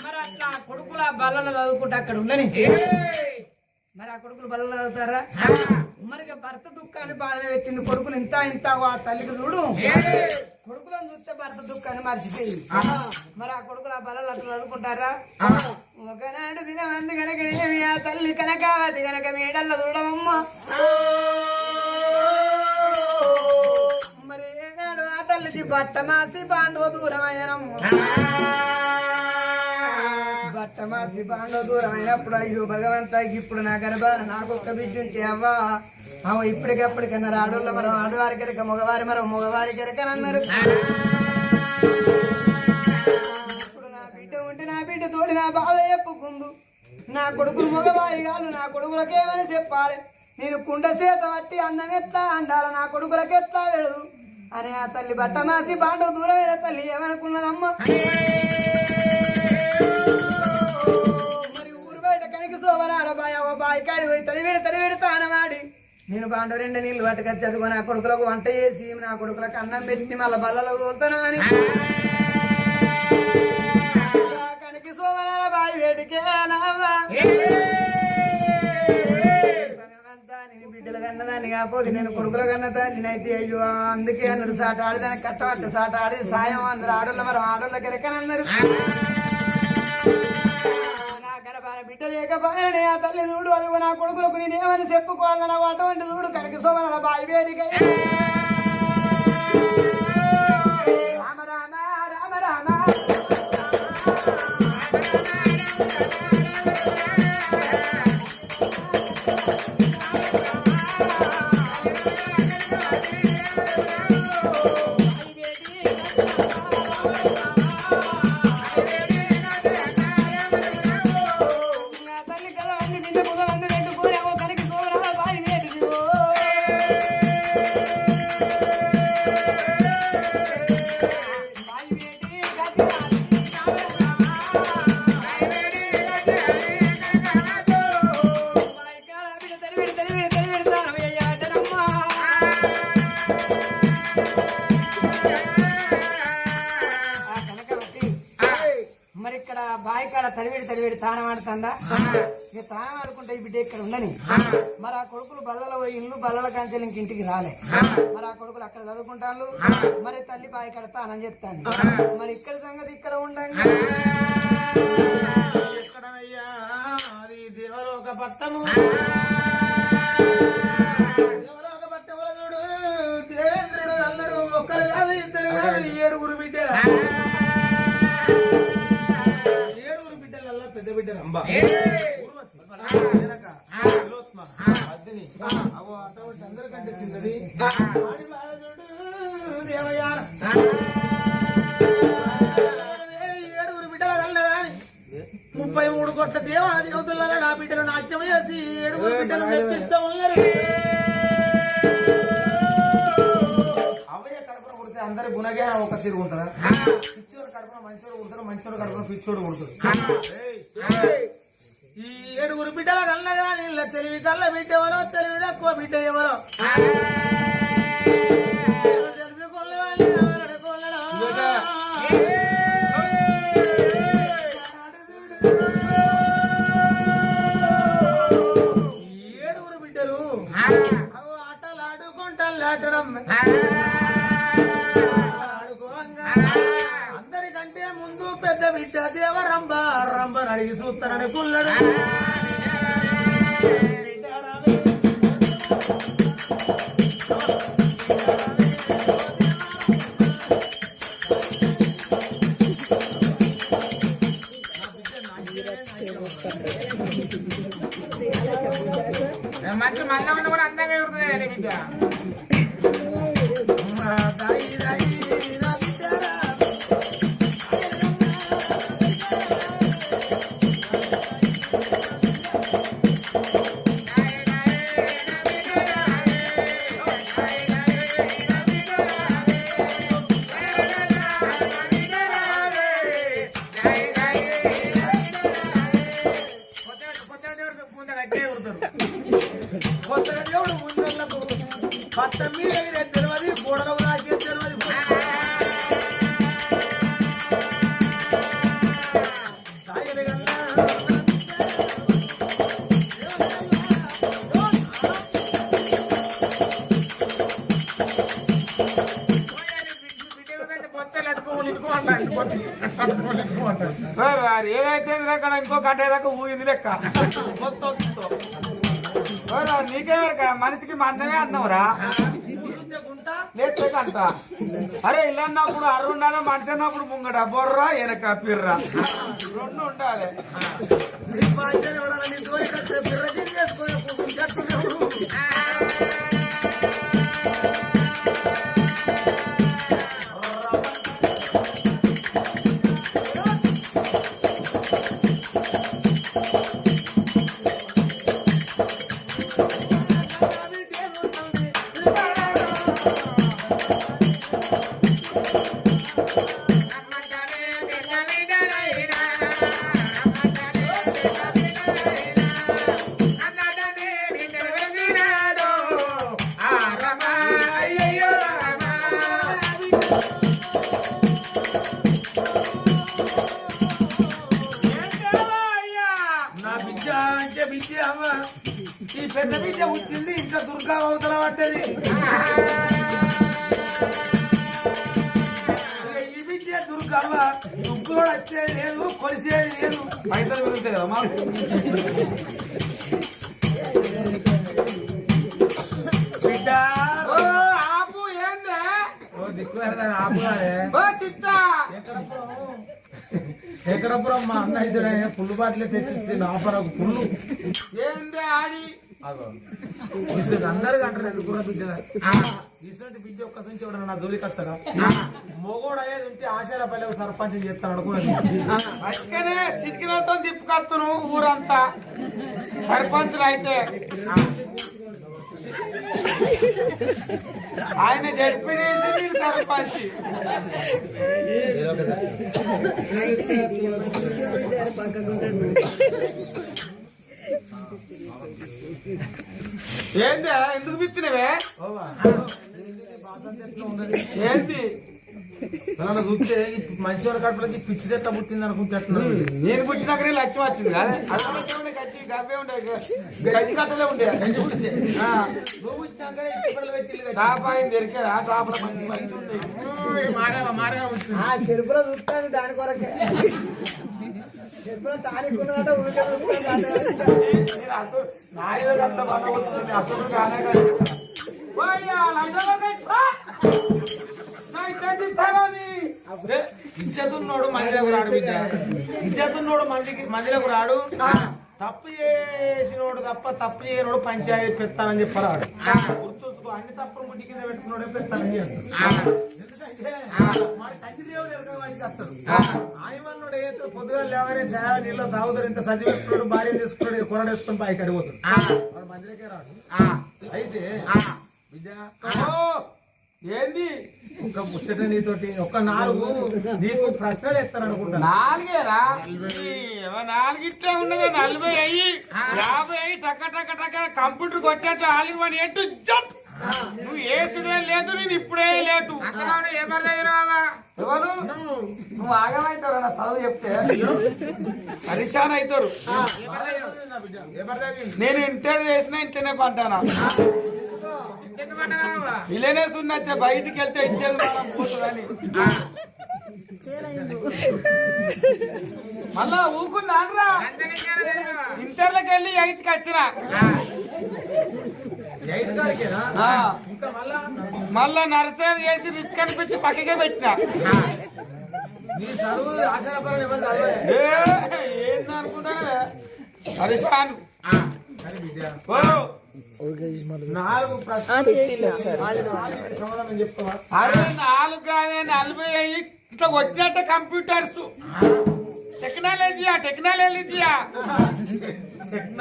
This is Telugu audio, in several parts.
మరి అట్లా కొడుకుల బల్లలో చదువుకుంటే అక్కడ ఉండని మరి ఆ కొడుకులు బల్లలో చదువుతారా మరి భర్త దుఃఖాన్ని బాధ పెట్టింది కొడుకులు ఇంత ఇంత ఆ తల్లికి చూడు కొడుకులను చూస్తే భర్త దుఃఖాన్ని మర్చిపోయి మరి ఆ కొడుకులు ఆ బలలో అట్లా చదువుకుంటారా ఒకనాడు దినమంది కనుక ఆ తల్లి కనకావతి కనుక మేడల్లో చూడమమ్మ మరి ఏనాడు ఆ తల్లికి బట్టమాసి పాండవ దూరమయ్యనమ్మ బట్టమాసి పాండవ దూరమైనప్పుడు అయ్యో భగవంతా ఇప్పుడు నా గర్భాన నాకు ఒక్క బిడ్డ ఉంటే అవ్వా అవ ఇప్పటికప్పటికన్నారు ఆడోళ్ళ మరో ఆడవారి కనుక మగవారి మరో మగవారి కనుక అన్నారు ఇప్పుడు నా బిడ్డ ఉంటే నా బిడ్డ తోడి నా బాధ చెప్పుకుందు నా కొడుకులు మగవారి కాదు నా కొడుకులకేమని చెప్పాలి నేను కుండ చేత పట్టి అన్నం ఎట్లా అండాల నా కొడుకులకి ఎట్లా వెళదు అని ఆ తల్లి బట్టమాసి పాండవ దూరమైన తల్లి ఏమనుకున్నదమ్మ మరి ఊరు బయట కనికి సోమరాల బాయి కాడి పోయి తడివేడు తానమాడి నేను బాండవ రెండు నీళ్ళు పట్టుకొచ్చి చదువు నా కొడుకులకు వంట చేసి నా కొడుకులకు అన్నం పెట్టి మళ్ళీ బల్లలో తోలుతాను అని కనికి సోమరాల బాయి వేడికే నేను బిడ్డలు కన్నదాన్ని కాకపోతే నేను కొడుకులు కన్నదా నేనైతే అయ్యో అందుకే అన్నారు సాట ఆడిదాన్ని కట్టబట్ట సాట ఆడి సాయం అన్నారు ఆడోళ్ళ మరి ఆడోళ్ళ కెరకనన్నారు నా గర్భాన బిడ్డ లేకపోయినా ఆ తల్లి చూడు అది నా కొడుకులకు నేనేమని చెప్పుకోవాలన్నా అటువంటి చూడు కనక సోమన బాయి వేడిక రామ రామ రామ రామ తడివేడి తానం ఆడుతుందా ఇక తానం ఆడుకుంటే ఈ బిడ్డ ఇక్కడ ఉండని మరి ఆ కొడుకులు బల్లల పోయి ఇల్లు బల్లల కాంచెలు ఇంక ఇంటికి రాలే మరి ఆ కొడుకులు అక్కడ చదువుకుంటాను మరి తల్లి బాయి ఇక్కడ తానం చెప్తాను మరి ఇక్కడ సంగతి ఇక్కడ ఉండంగా ఎక్కడనయ్యా అది దేవలోక పట్టము దేవలోక పట్టముల చూడు దేవేంద్రుడు అల్లడు ఒక్కరు కాదు ఇద్దరు కాదు 7 బిడ్డ పెద్ద బిడ్డ రంభ అందరికంటే చిన్నది 7 బిడ్డల కన్నా కానీ 33 కోట్ల దేవాది అవుతున్నా నా బిడ్డలు నాట్యం చేసి 7 బిడ్డలు మెప్పిస్తూ ఉన్నారు అవయ్య కడపన కొడితే అందరి గుణజ్ఞానం ఒక తిరుగుంటారా పిచ్చోడు కడపన మంచోడు కొడతారు మంచోడు కడపన పిచ్చోడు కొడుతారు ఈ 7 బిడ్డల కన్నా కానీ తెలివి కళ్ళ బిడ్డ ఎవరో తెలివి తక్కువ బిడ్డ ఎవరో తెలివి కొల్ల వాళ్ళు ఎవరు కొల్లడం 7 బిడ్డలు ఆటలు ఆడుకుంటారు ఆటడం అందరికంటే ముందు పెద్ద బిడ్డ దేవ రంభ రంభను అడిగి చూస్తారని కుల్లడు మంచి మంద ఉండి కూడా అందంగా ఎగురుతుంది బిడ్డ పట్టం మీద తెలియదు గోడలో రాకే తెలియదు ఏదైతే అక్కడ ఇంకో గంట దాకా ఊగింది లెక్క మొత్తం నీకేమరక మనిషికి మందమే అన్నవరా లేకపోతే అంట అరే ఇల్లు అన్నప్పుడు అర్రు ఉండాలి మనిషి అన్నప్పుడు ముంగట బొర్రా వెనక పిర్రా రెండు ఉండాలి ఈ పెద్ద బిడ్డ వచ్చింది ఇంట్లో దుర్గా అవతల పడ్డది ఈ బిడ్డ దుర్గవ్వ దుగ్గులో వచ్చేది లేదు కొలిసేది లేదు పైసలు పెరుగుతాయి కదా మాకు బిడ్డ ఆపు ఏందే ఓ దిక్కు ఆపు ఎక్కడప్పుడు మా అన్న అయితే పుల్లు బాటిలే తెచ్చి ఆపరకు పుల్లు ఏందే ఆడి అందరికి అంటారు ఎందుకు బిడ్డ ఇటువంటి బిడ్డ ఒక్క నుంచి ఎవడన్నా నా జోలికి వస్తారా మొగోడు అయ్యేది ఉంటే ఆశాల పల్లెకు సర్పంచ్ చేస్తాను అనుకున్నది అందుకనే సిటికిలతో తిప్పుకొస్తాను ఊరంతా సర్పంచులు అయితే ఆయన జరిపి సర్పంచ్ ఏంటి ఎందుకు పిచ్చినవే ఏంటి చూస్తే మనిషి వాళ్ళ కడుపులకి పిచ్చి చెట్ల పుట్టింది అనుకుంటున్నాను నేను పుట్టినాకనే లక్ష్యం వచ్చింది అదే అదే గచ్చి గబ్బే ఉండే గజ్జి కట్టలే ఉండే నువ్వు పుట్టినాకనే ఇప్పటిలో పెట్టి టాపాయింది దొరికారా టాపల మంచి మంచి ఉంది చెరుపులో చూస్తాను దాని కొరకే చెరుపులో తారీఖున్నదంటే నాయుడు బాగా వస్తుంది అసలు కానే ఇజ్జతున్నోడు మందిలోకి రాడు బిడ్డ ఇజ్జతున్నోడు మందిలోకి రాడు తప్పు చేసినోడు తప్పు చేయనోడు పంచాయతీ పెడతానని చెప్పరాడు గుర్తుంచుకో అన్ని తప్పులు ముట్టి కింద పెట్టుకున్నాడే పెడతానని చేస్తాడు ఆయన వల్ల ఏదో పొద్దుగా లేవగానే ఛాయ నీళ్ళు తాగుతారు ఇంత సర్ది పెట్టుకున్నాడు భార్య తీసుకున్నాడు కొరడేసుకొని పైకి అడిగిపోతాడు వాడు మందిలోకే రాడు అయితే బిడ్డ ఏంది ఒక ముచ్చట నీతోటి ఒక 4 నీకు ప్రశ్నలు ఎత్తాను అనుకుంటా 4ఏరా 4 ఇట్లే ఉన్నది 40 అయ్యి 50 అయ్యి టక టక టక కంప్యూటర్ కొట్టేట్టు ఆల్ ఇన్ వన్ ఎట్టు జంప్ నువ్వు ఏచుడే లేదు నేను ఇప్పుడే లేదు ఎవరు నువ్వు ఆగమైతారు నా చదువు చెప్తే పరిశాన్ అవుతారు నేను ఇంటర్ చేసినా ఇంటనే పంటానా ఇలానే సున్నచ్చా బయటికి వెళ్తే ఇచ్చేది మనం పోతుందని మళ్ళా ఊకున్నాడ్రా ఇంటర్లోకి వెళ్ళి 8కి వచ్చినా మళ్ళా నర్సరీ చేసి రిస్క్ అనిపించి పక్కకే పెట్టినా ఏందనుకుంటానే పరిశాన్ 4 ప్రశ్నలు 4 కాదే 40 అయ్యి ఇట్లా వచ్చినట్టు కంప్యూటర్స్ టెక్నాలజీయా టెక్నాలజీయా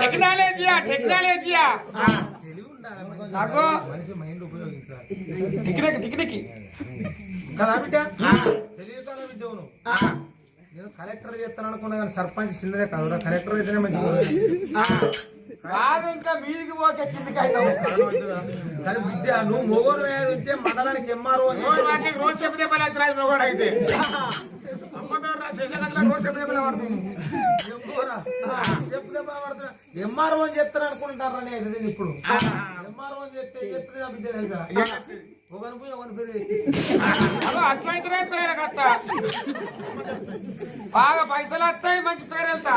టెక్నాలజీయా టెక్నాలజీయా నాకు మైండ్ ఉపయోగించాలి టిక్కి కదా బిడ్డ తెలియకాల విద్యవు నువ్వు నేను కలెక్టర్ చేస్తాను అనుకున్నా కానీ సర్పంచ్ చిన్నదే కాదు కలెక్టర్ అయితేనే మంచిగా కాదు ఇంకా మీదికి పోతే కిందికి అవుతావు కానీ బిడ్డ నువ్వు మొగోడు మీద ఉంటే మండలానికి ఎంఆర్ఓ రోజు చెప్తే మొగోడు అయితే ఎంఆర్ఓ చేస్తాను అనుకుంటారా నేను ఇప్పుడు ఎంఆర్ఓ చేస్తే చెప్తే బిడ్డ ఒకని పోయి ఒకని పేరు అదో అట్లయితేనే పేరు కట్ట బాగా పైసలు వస్తాయి మంచి పేరు వెళ్తా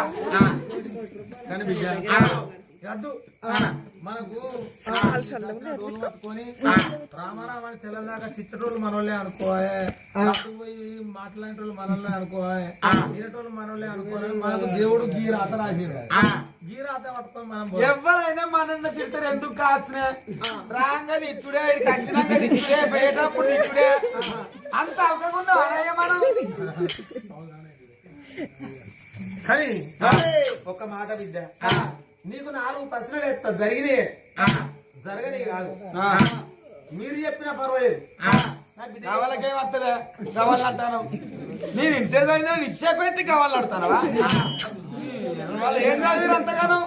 కానీ బిడ్డ అద్దు మనకు డోలు పట్టుకొని రామారామ అని తెల్లదాకా చిచ్చటోళ్ళు మనోళ్ళే అనుకోవాలి పోయి మాట్లాడేటోళ్ళు మనోళ్ళే అనుకోవాలి ఈనటోళ్ళు మనోళ్ళే అనుకోవాలి మనకు దేవుడు గీరాత రాసిండు గీరాత పట్టుకొని మనం ఎవరైనా మనల్ని తింటారు ఎందుకు కాచిన రాగా ఇప్పుడే ఖచ్చితంగా ఇప్పుడే పోయేటప్పుడు ఇప్పుడే అంత అవకుండా మనం కానీ ఒక మాట బిడ్డ నీకు 4 ప్రశ్నలు ఎత్తా జరిగినాయి జరగని కాదు మీరు చెప్పినా పర్వాలేదు కావాలకేం వస్తుందా కావాలంటాను నేను ఇంటర్ చదివినా నిశ్చయ పెట్టి కావాలంటానా వాళ్ళు ఏం చదివారు అంతగానో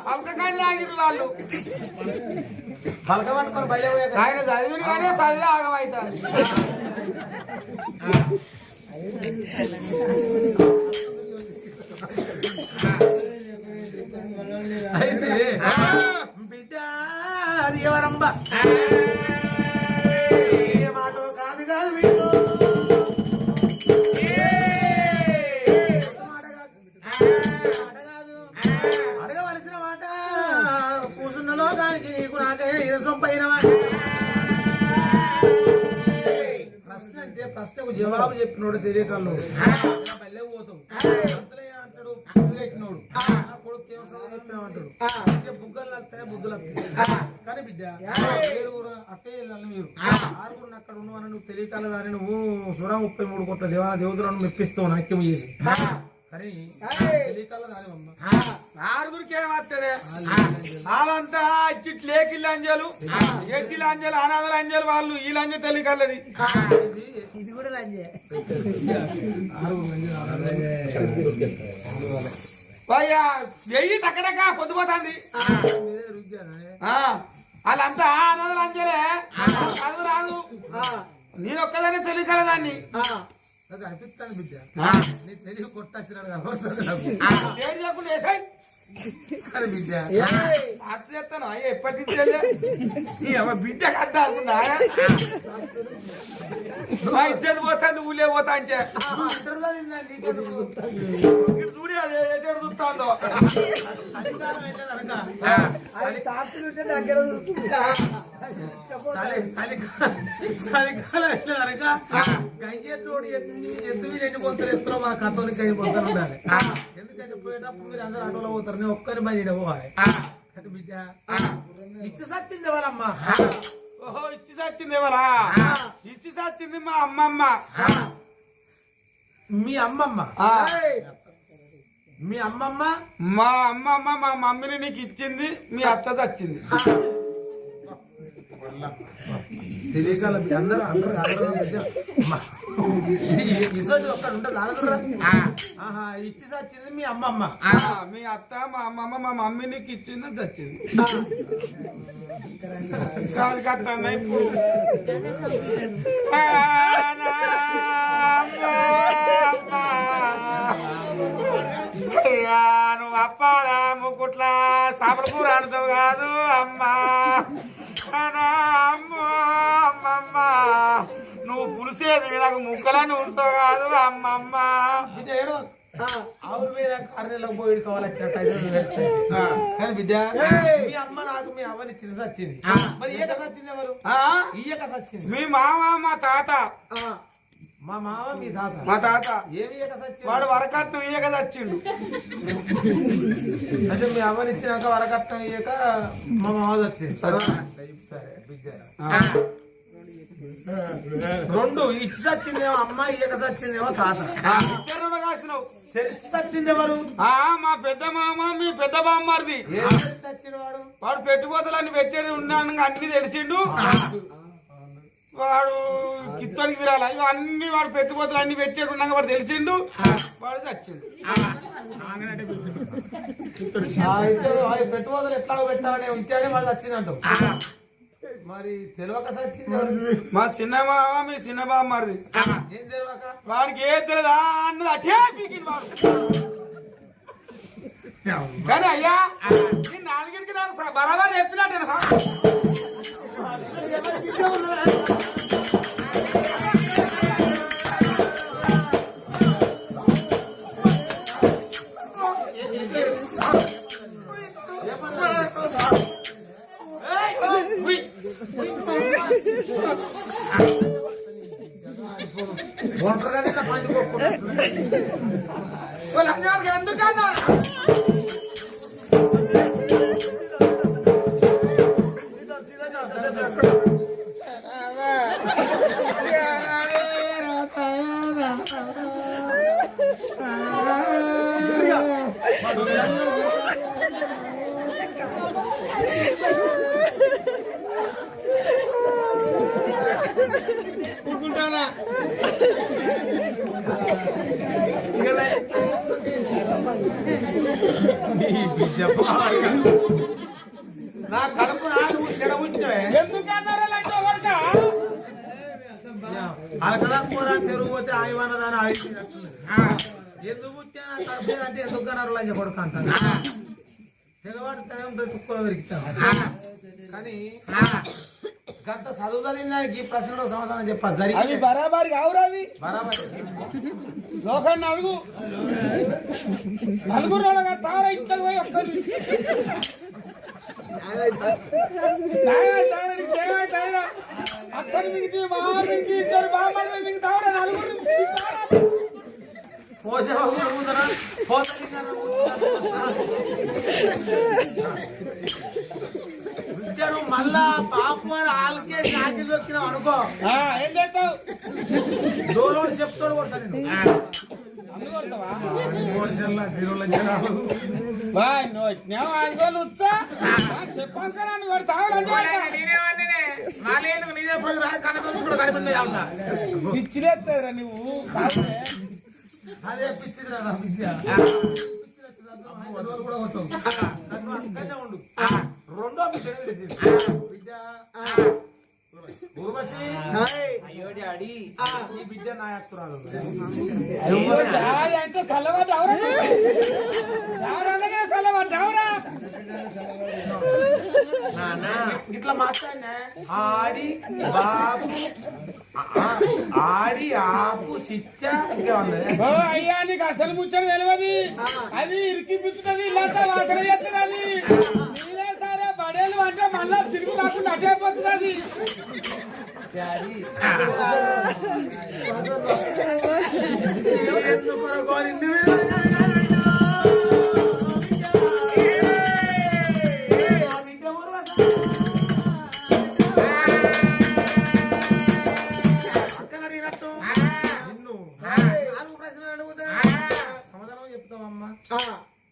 పలకకాయలు ఆగిరు వాళ్ళు పలక పట్టుకొని బయట ఆయన చదివిన కానీ చదివే ఆగమవుతాను అయితే బిడ్డ అది ఎవరమ్మ మాట కాదు కాదు వీడు. అడగవలసిన మాట కూర్చున్న లోకానికి నీకు నాకే సొంపైన ప్రశ్న అంటే ప్రశ్నకు జవాబు చెప్పినోడు తెలియకల్లో పల్లె పోతావు అంటాడు పెట్టినోడు కొడుకు చెప్పినావు అంటాడు బుగ్గలు వస్తాయి బుద్ధులు వస్తాయి కానీ బిడ్డ అత్తయ్య మీరు 6 అక్కడ ఉన్నావని నువ్వు తెలియకాలి కానీ నువ్వు 133 కోట్ల దేవతలను మెప్పిస్తావు నాట్యం చేసి కానీ తెలియకాల ఆరుగురికి ఏమవుతుంది వాళ్ళంతా ఇచ్చి లేకి లంజలు ఎట్టి లంజలు అనాథ లంజలు వాళ్ళు ఈ లంజ తెలియకల్లది ఇది కూడా లంజే వెయ్యి టక్కడక పొద్దుపోతుంది వాళ్ళంతా అనాథ లంజలే చదువు రాదు నేను ఒక్కదాన్ని తెలియకలదాన్ని నాకు అనిపిస్తాను బిడ్డ నీ తెలివి కొట్టచ్చినాడు కానీ బిడ్డ చేస్తాను అయ్యా ఎప్పటి బిడ్డ కద్దా అనుకున్నా మా ఇచ్చేది పోతాను ఊళ్ళే పోతా అంటే చూడి ఎక్కడ చూస్తాందో శాస్త్రులుంటే దగ్గర చలికాలం వెళ్ళదనక గంగెట్టోడు ఎత్తు మీరు ఎండిపోతారు ఎత్తులో మన కథోని కై పోతారు ఉండాలి ఎందుకంటే పోయేటప్పుడు మీరు అందరూ ఆటోలో పోతారు నేను ఒక్కరి బయట పోవాలి బిడ్డ ఇచ్చి సచ్చింది ఎవరమ్మా ఓహో ఇచ్చి సచ్చింది ఎవరా ఇచ్చి సచ్చింది మా అమ్మమ్మ మీ అమ్మమ్మ మీ అమ్మమ్మ మా అమ్మమ్మ మా మమ్మీని నీకు ఇచ్చింది మీ అత్త చచ్చింది తెలియకాల అందరూ ఒక్కడ ఉండదు ఆహా ఇచ్చి సచ్చింది మీ అమ్మమ్మ మీ అత్త మా అమ్మమ్మ మా మమ్మీ నీకు ఇచ్చింది చచ్చింది కాదు కట్టన్నా ఇప్పుడు నువ్వు అప్పాడా ముక్కుట్ల చేపల కూర ఆడుతావు కాదు అమ్మా అమ్మమ్మ నువ్వు పులిసేది నాకు ముక్కలని ఉంటావు కాదు అమ్మమ్మ ఆవుల మీద కర్రెలకు పోయి కావాలొచ్చినట్టు కానీ బిడ్డ మీ అమ్మ నాకు మీ అవ్వని ఇచ్చింది సచ్చింది మరి ఈయక సచ్చింది ఎవరు ఈయక సచ్చింది మీ మామ మా తాత మా మామ మీ తాత మా తాత ఏమి ఈయక సచ్చింది వాడు వరకట్నం ఈయక చచ్చిండు అంటే మీ అవ్వని ఇచ్చినాక వరకట్నం ఇయ్యక మా మామ చచ్చింది సరే బిడ్డ 2 ఇచ్చి సచ్చిందేమో అమ్మ ఈయక సచ్చిందేమో తాత కాసినావు తెలిసి సచ్చింది ఎవరు మా పెద్ద మామ మీ పెద్ద బామ్మది సచ్చిన వాడు వాడు పెట్టుబోతలన్నీ పెట్టేది ఉన్నాను అన్ని తెలిసిండు వాడు కిత్తడికి విరాలి అయ్యో అన్ని వాడు పెట్టుబోతలు అన్ని పెట్టేది ఉన్నాక వాడు తెలిసిండు వాడు చచ్చిండు పెట్టుబడులు ఎట్లా పెట్టాలని ఉంచాడే వాళ్ళు వచ్చిందంట మరి తెలియక సచ్చింది మా చిన్న మామ మీ చిన్న బామ్మది ఏం తెలియక వాడికి ఏం తెలియదా అన్నది అటే పీకింది వాడు కానీ అయ్యా నేను 4కి బరాబర్ చెప్పినట్టు ఒంటరిగా తిన్న పంది కొట్టుకుంటున్నాడు. ఎందుకన్నా నా కడుపు నువ్వు చెడబుట్టినవే ఎందుకన్నారా లైట్ కొడక అలకడకపోరా తెరుగు పోతే ఆయవన్నదాని ఎందుకు పుట్టా నా కడుపు అంటే ఎందుకు కన్నారు లంచ కొడుకు అంటాను తెగవాడు తుక్కులో పెరుగుతాను కానీ గంట చదువు చదివిన దానికి ప్రశ్నలో సమాధానం చెప్పాలి అవి జరిగి బరాబరి కావురా అవి బరాబర్ లోకాన్ని అడుగు నలుగురు తార ఇంట్లోకి పోయి వస్తారు అక్కడి మిగిలి బాగా ఇద్దరు బాగా మిగతావరా నలుగురు మళ్ళా పాప వాళ్ళకే కాకి దొక్కినావు అనుకో ఏం చేస్తావు డోలో చెప్తాడు కొడతాను పిచ్చిలేస్తారా నువ్వు అదే పిచ్చిదిరా విద్య కూడా కొట్టావు ఉండు రెండో బిడ్డ ఊర్వశి అయ్యో డాడీ ఈ బిడ్డ నా యాత్రాలు అంటే చల్లబడ్డావురా చల్లబడ్డావురా ఇట్లా మాట్లాడినా ఆడి బాబు ఆడి ఆపు శిచ్చ ఓ అయ్యా నీకు అసలు ముచ్చట తెలియదు అది ఇరికి పిచ్చుతుంది ఇల్లంతా వాసన చేస్తున్నది నీరే సరే బడేలు అంటే మళ్ళా తిరుగు కాకుండా అటైపోతున్నది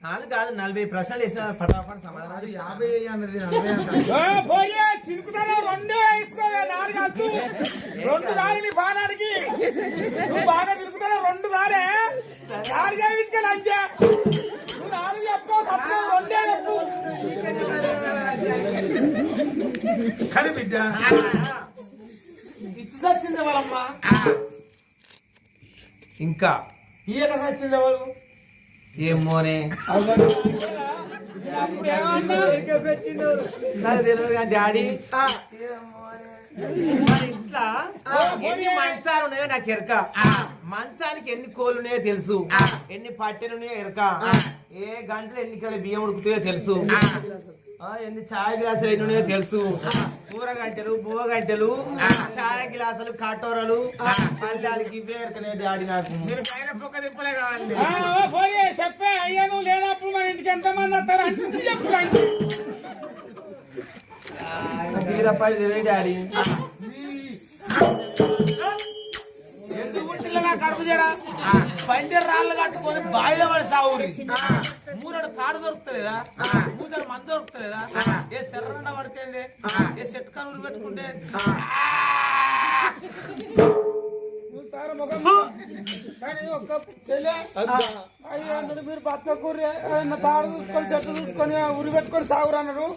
నాలుగు కాదు 40 ప్రశ్నలు వేసిన ఫటాఫట్ సమాధానం 50 అన్నది తిరుగుతాను రెండు వేసుకోవే 4 అద్దు 2 దారి నీ బాణానికి నువ్వు బాగా తిరుగుతాను 2 దారే 4 వేయించుకే లంచ నువ్వు 4 చెప్పు తప్పు 2 చెప్పు కానీ బిడ్డ ఇచ్చి సచ్చింది వాళ్ళమ్మ ఇంకా ఈయక సచ్చింది ఎవరు ఏమోనే నాకు తెలియదు కానీ డాడీ ఇంట్లో ఎన్ని మంచాలు ఉన్నాయో నాకు ఎరక మంచానికి ఎన్ని కోళ్ళు ఉన్నాయో తెలుసు ఎన్ని పట్టెలు ఉన్నాయో ఎరక ఏ గంటలు ఎన్ని కిలో బియ్యం ఉడుకుతాయో తెలుసు ఎన్ని ఛాయ్ గ్లాసులు ఎన్ని ఉన్నాయో తెలుసు కూర గంటలు బువ్వ గంటలు ఛాయ్ గ్లాసులు కటోరలు పంచాలకి ఇవే ఎరకనే డాడీ నాకు చెప్పే అయ్యా నువ్వు లేనప్పుడు మన ఇంటికి ఎంత మంది వస్తారు అంటే చెప్పు డాడీ పంచర్ రాళ్ళు కట్టుకొని బావిలో పడి సాగురి మూరడు తాడు దొరుకుతలేదా మూదడు మంది దొరుకుతలేదా ఏ శర్రండ పడితేంది ఏ సెట్ కనులు పెట్టుకుంటే కానీ ఒక్క చెల్లె అయ్యా మీరు బతకూరి తాడు చూసుకొని చెట్టు చూసుకొని ఉరి పెట్టుకొని సాగురు అన్నారు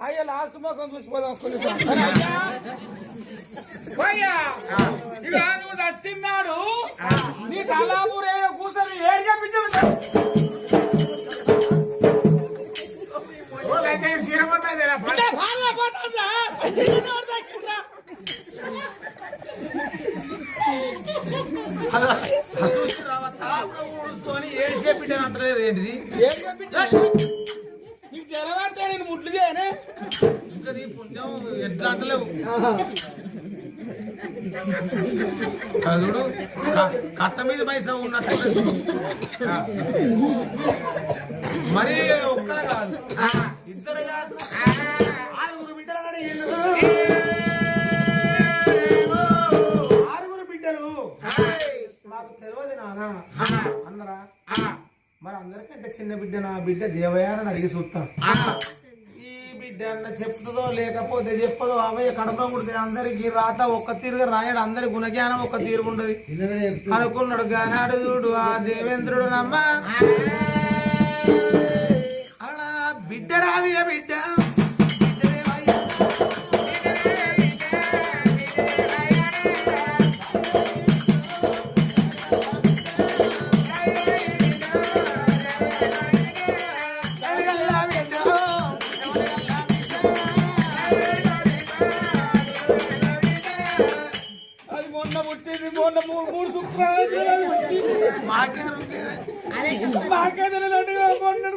అయ్యా లాస్ట్ మొక్కం చూసిపోదాం అయ్యా ఇక నువ్వు చచ్చిన్నాడు నీ తలాపూరే కూర్చొని ఏడిగా ఏడ్చే బిడ్డను అంటలేదు ఏంటిది ఏం చెప్పించా నీకు జలవాడితే నేను ముట్లు చేయనే ఇంకా నీ పుణ్యం ఎట్లా అంటలేవు చూడు కట్ట మీద పైసా ఉన్నట్టు మరి ఒక్కడే కాదు ఇద్దరు కాదు 6 బిడ్డలు కానీ 6 బిడ్డలు మాకు తెలియదు నానా అన్నరా మరి అందరికంటే చిన్న బిడ్డ నా బిడ్డ దేవయానని అడిగి చూస్తాం ఈ బిడ్డ అన్న చెప్తుందో లేకపోతే చెప్పదో అవయ్య కడపలో కుడితే అందరికి రాత ఒక్క తీరుగా రాయడు అందరి గుణజ్ఞానం ఒక్క తీరు ఉండదు అనుకున్నాడు గానాడు చూడు ఆ దేవేంద్రుడు నమ్మ అలా బిడ్డ రావియ బిడ్డ అది మొన్న పుట్టింది మొన్న 3 శుక్రవారం మాకే మాకే తెలియదు మొన్న